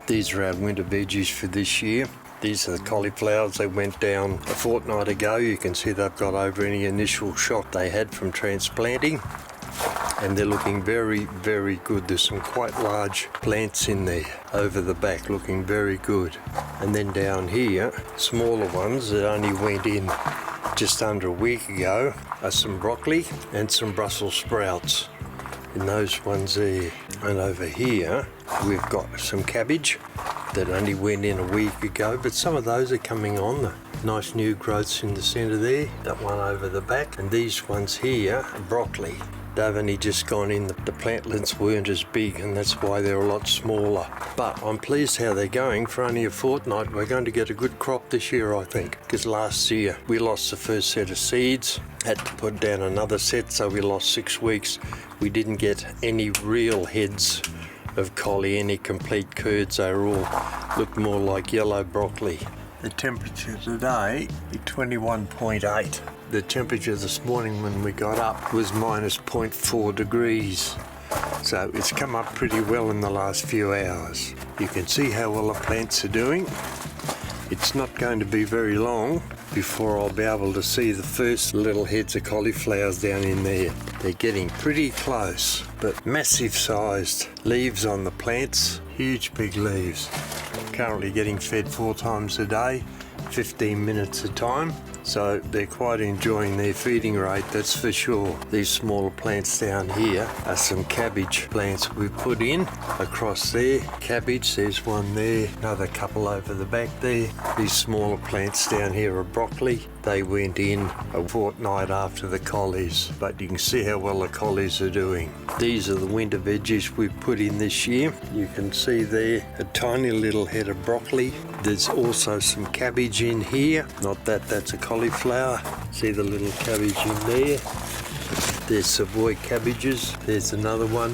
These are our winter veggies for this year. These are the cauliflowers. They went down a fortnight ago. You can see they've got over any initial shock they had from transplanting. And they're looking very, very good. There's some quite large plants in there over the back, looking very good. And then down here, smaller ones that only went in just under a week ago are some broccoli and some Brussels sprouts in those ones there. And over here, we've got some cabbage that only went in a week ago, but some of those are coming on. The nice new growths in the centre there, that one over the back. And these ones here are broccoli. They've only just gone in, the plantlets weren't as big, and that's why they're a lot smaller. But I'm pleased how they're going. For only a fortnight, we're going to get a good crop this year, I think. Because last year we lost the first set of seeds, had to put down another set, so we lost 6 weeks. We didn't get any real heads of collie, any complete curds. They all looked more like yellow broccoli. The temperature today is 21.8. The temperature this morning when we got up was minus 0.4 degrees. So it's come up pretty well in the last few hours. You can see how well the plants are doing. It's not going to be very long before I'll be able to see the first little heads of cauliflowers down in there. They're getting pretty close, but massive sized leaves on the plants, huge big leaves. Currently getting fed 4 times a day, 15 minutes a time. So they're quite enjoying their feeding rate, that's for sure. These smaller plants down here are some cabbage plants we've put in across there. Cabbage, there's one there, another couple over the back there. These smaller plants down here are broccoli. They went in a fortnight after the collies, but you can see how well the collies are doing. These are the winter veggies we've put in this year. You can see there a tiny little head of broccoli. There's also some cabbage in here. Not that that's a cauliflower. See the little cabbage in there. There's savoy cabbages. There's another one.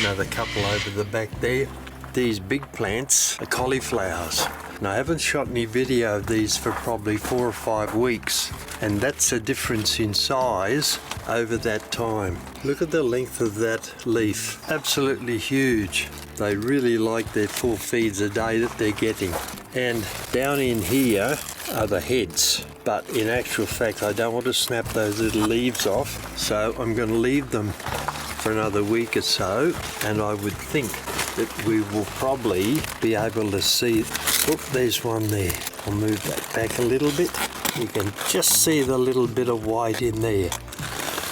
Another couple over the back there. These big plants are cauliflowers. Now, I haven't shot any video of these for probably 4 or 5 weeks, and that's a difference in size over that time. Look at the length of that leaf. Absolutely huge. They really like their 4 feeds a day that they're getting. And down in here are the heads. But in actual fact, I don't want to snap those little leaves off, so I'm going to leave them for another week or so, and I would think that we will probably be able to see. Oh, there's one there. I'll move that back a little bit. You can just see the little bit of white in there.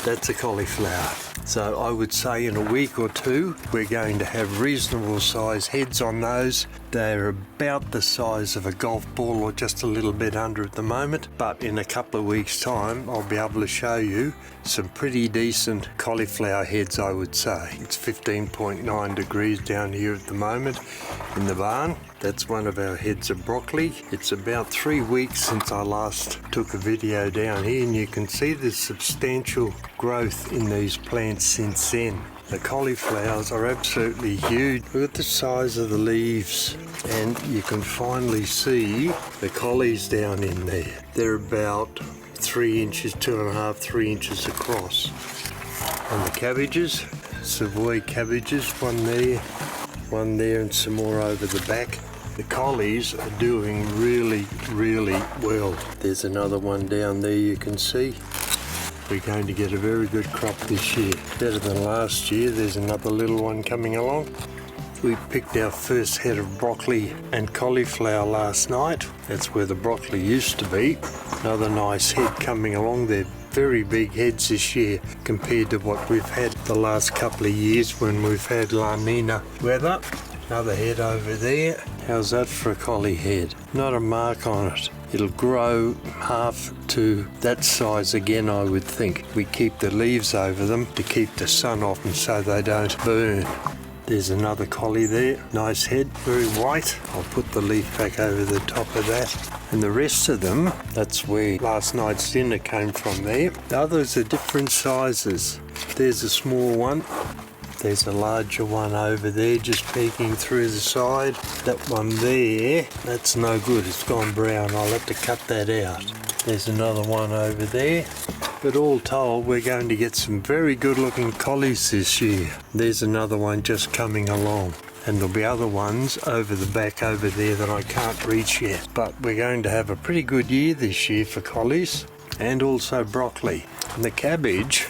That's a cauliflower. So I would say in a week or 2 we're going to have reasonable size heads on those. They're about the size of a golf ball, or just a little bit under at the moment, but in a couple of weeks time I'll be able to show you some pretty decent cauliflower heads, I would say. It's 15.9 degrees down here at the moment in the barn. That's one of our heads of broccoli. It's about 3 weeks since I last took a video down here, and you can see the substantial growth in these plants since then. The cauliflowers are absolutely huge. Look at the size of the leaves, and you can finally see the collies down in there. They're about 3 inches, 2.5, 3 inches across. And the cabbages, savoy cabbages, one there and some more over the back. The collies are doing really, really well. There's another one down there you can see. We're going to get a very good crop this year. Better than last year. There's another little one coming along. We picked our first head of broccoli and cauliflower last night. That's where the broccoli used to be. Another nice head coming along. They're very big heads this year compared to what we've had the last couple of years when we've had La Nina weather. Another head over there. How's that for a collie head? Not a mark on it. It'll grow half to that size again, I would think. We keep the leaves over them to keep the sun off them so they don't burn. There's another collie there. Nice head, very white. I'll put the leaf back over the top of that. And the rest of them, that's where last night's dinner came from there. The others are different sizes. There's a small one. There's a larger one over there just peeking through the side. That one there, that's no good. It's gone brown. I'll have to cut that out. There's another one over there. But all told, we're going to get some very good looking collies this year. There's another one just coming along. and there'll be other ones over the back over there that I can't reach yet. But we're going to have a pretty good year this year for collies and also broccoli. And the cabbage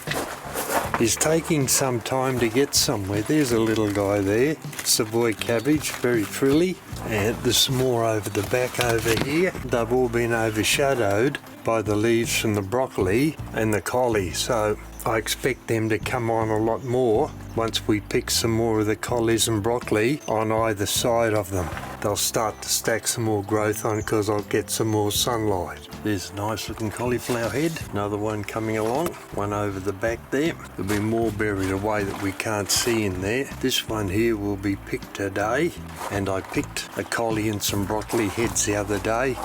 is taking some time to get somewhere. There's a little guy there, savoy cabbage, very frilly, and there's some more over the back over here. They've all been overshadowed by the leaves from the broccoli and the collie, so I expect them to come on a lot more once we pick some more of the collies and broccoli on either side of them. They'll start to stack some more growth on because I'll get some more sunlight. There's a nice looking cauliflower head, another one coming along, one over the back there. There'll be more buried away that we can't see in there. This one here will be picked today, and I picked a collie and some broccoli heads the other day.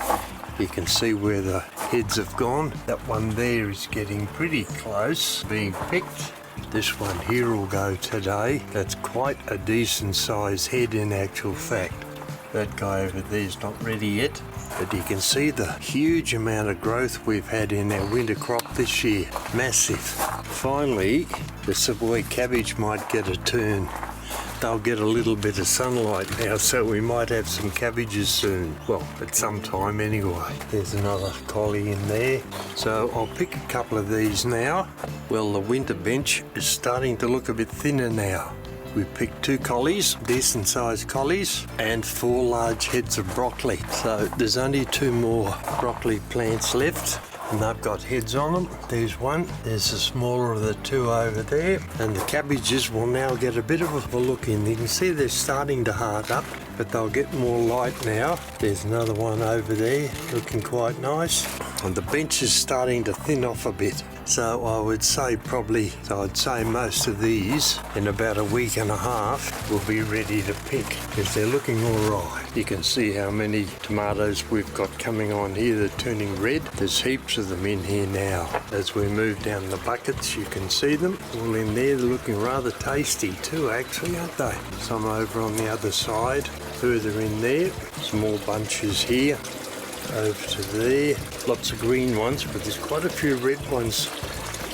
You can see where the heads have gone. That one there is getting pretty close being picked. This one here will go today. That's quite a decent sized head in actual fact. That guy over there is not ready yet, but you can see the huge amount of growth we've had in our winter crop this year. Massive. Finally, the savoy cabbage might get a turn. They'll get a little bit of sunlight now, so we might have some cabbages soon. Well, at some time anyway. There's another collie in there. So I'll pick a couple of these now. Well, the winter bench is starting to look a bit thinner now. We picked 2 collies, decent sized collies, and 4 large heads of broccoli. So there's only 2 more broccoli plants left, and they've got heads on them. There's one, there's the smaller of the 2 over there, and the cabbages will now get a bit of a look in. You can see they're starting to heart up, but they'll get more light now. There's another one over there looking quite nice, and the bench is starting to thin off a bit. So I would say most of these in about a week and a half will be ready to pick, because they're looking all right. You can see how many tomatoes we've got coming on here. They're turning red. There's heaps of them in here now. As we move down the buckets, you can see them all in there. They're looking rather tasty too, actually, aren't they? Some over on the other side, further in there. Some more bunches here. Over to there, lots of green ones, but there's quite a few red ones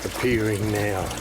appearing now.